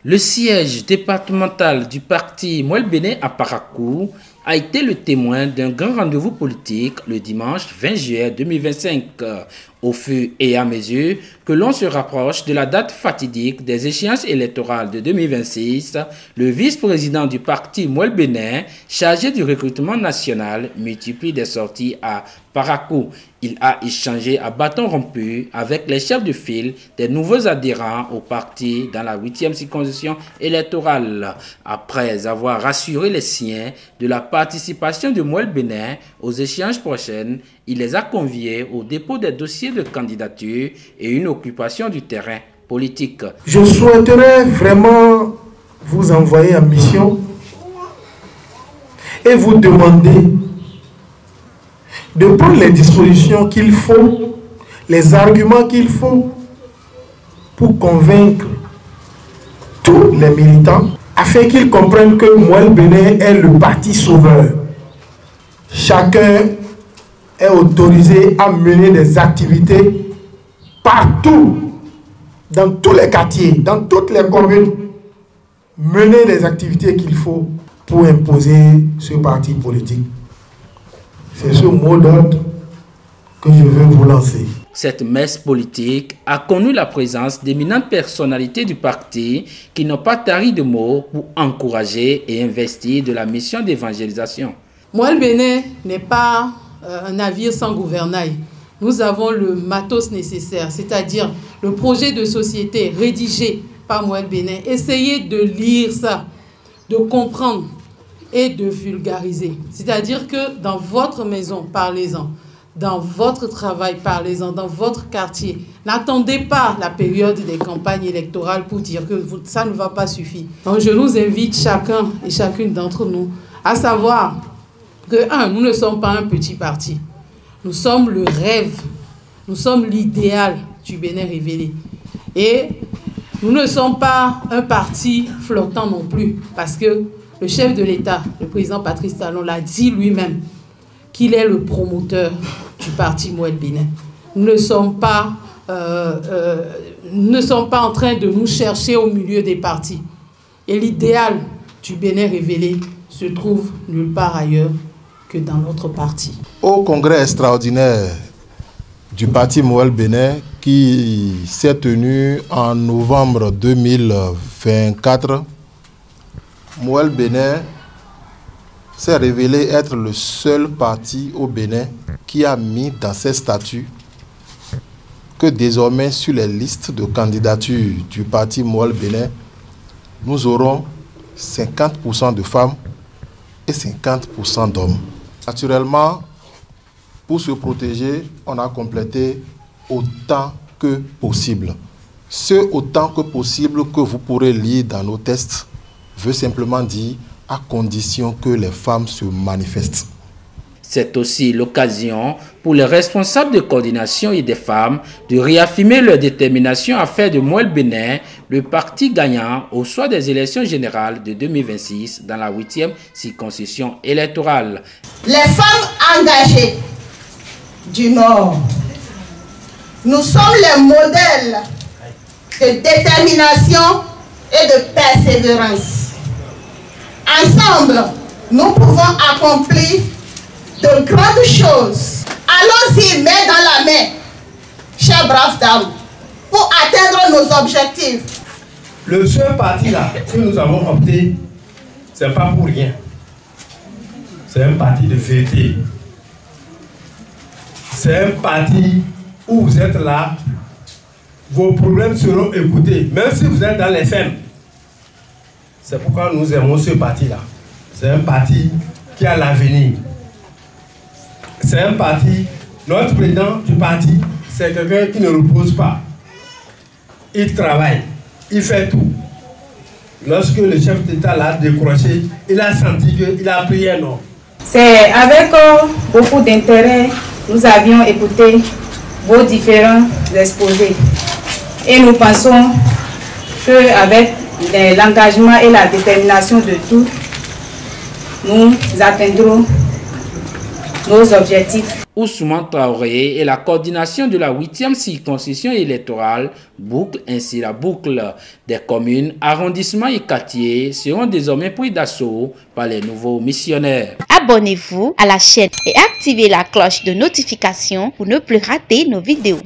Le siège départemental du parti Mouel Bénin à Parakou a été le témoin d'un grand rendez-vous politique le dimanche 20 juillet 2025. Au fur et à mesure que l'on se rapproche de la date fatidique des échéances électorales de 2026, le vice-président du parti Mouel Bénin, chargé du recrutement national, multiplie des sorties à Parakou. Il a échangé à bâton rompu avec les chefs de file des nouveaux adhérents au parti dans la 8e circonscription électorale. Après avoir rassuré les siens de la participation de Mouel Bénin aux échéances prochaines, il les a conviés au dépôt des dossiers de candidature et une occupation du terrain politique. Je souhaiterais vraiment vous envoyer en mission et vous demander de prendre les dispositions qu'il faut, les arguments qu'il faut pour convaincre tous les militants afin qu'ils comprennent que Mouel Bénin est le parti sauveur. Chacun est autorisé à mener des activités partout, dans tous les quartiers, dans toutes les communes, mener des activités qu'il faut pour imposer ce parti politique. C'est ce mot d'ordre que je veux vous lancer. Cette messe politique a connu la présence d'éminentes personnalités du parti qui n'ont pas tari de mots pour encourager et investir de la mission d'évangélisation. Mouel Bénin n'est pas un navire sans gouvernail. Nous avons le matos nécessaire, c'est-à-dire le projet de société rédigé par Mouel Bénin. Essayez de lire ça, de comprendre et de vulgariser. C'est-à-dire que dans votre maison, parlez-en. Dans votre travail, parlez-en. Dans votre quartier. N'attendez pas la période des campagnes électorales pour dire que ça ne va pas suffire. Donc je nous invite chacun et chacune d'entre nous à savoir que, nous ne sommes pas un petit parti. Nous sommes le rêve, nous sommes l'idéal du Bénin révélé. Et nous ne sommes pas un parti flottant non plus, parce que le chef de l'État, le président Patrice Talon, l'a dit lui-même, qu'il est le promoteur du parti Mouel Bénin. Nous ne sommes pas en train de nous chercher au milieu des partis. Et l'idéal du Bénin révélé se trouve nulle part ailleurs que dans notre parti. Au congrès extraordinaire du parti Mouel Bénin qui s'est tenu en novembre 2024, Mouel Bénin s'est révélé être le seul parti au Bénin qui a mis dans ses statuts que désormais sur les listes de candidature du parti Mouel Bénin, nous aurons 50% de femmes et 50% d'hommes. Naturellement, pour se protéger, on a complété autant que possible. Ce autant que possible que vous pourrez lire dans nos tests veut simplement dire à condition que les femmes se manifestent. C'est aussi l'occasion pour les responsables de coordination et des femmes de réaffirmer leur détermination à faire de Mouel Bénin le parti gagnant au soir des élections générales de 2026 dans la 8e circonscription électorale. Les femmes engagées du Nord, nous sommes les modèles de détermination et de persévérance. Ensemble, nous pouvons accomplir de grandes choses. Allons-y, main dans la main, chers braves dames, pour atteindre nos objectifs. Le seul parti là que nous avons opté, c'est pas pour rien. C'est un parti de vérité. C'est un parti où vous êtes là, vos problèmes seront écoutés, même si vous êtes dans les fermes. C'est pourquoi nous aimons ce parti-là. C'est un parti qui a l'avenir. C'est un parti, notre président du parti, c'est quelqu'un qui ne repose pas. Il travaille, il fait tout. Lorsque le chef d'État l'a décroché, il a senti qu'il a pris un nom. C'est avec beaucoup d'intérêt nous avions écouté vos différents exposés. Et nous pensons qu'avec l'engagement et la détermination de tous, nous atteindrons nos objectifs. Ousmane Traoré et la coordination de la 8e circonscription électorale boucle ainsi la boucle des communes, arrondissements et quartiers seront désormais pris d'assaut par les nouveaux missionnaires. Abonnez-vous à la chaîne et activez la cloche de notification pour ne plus rater nos vidéos.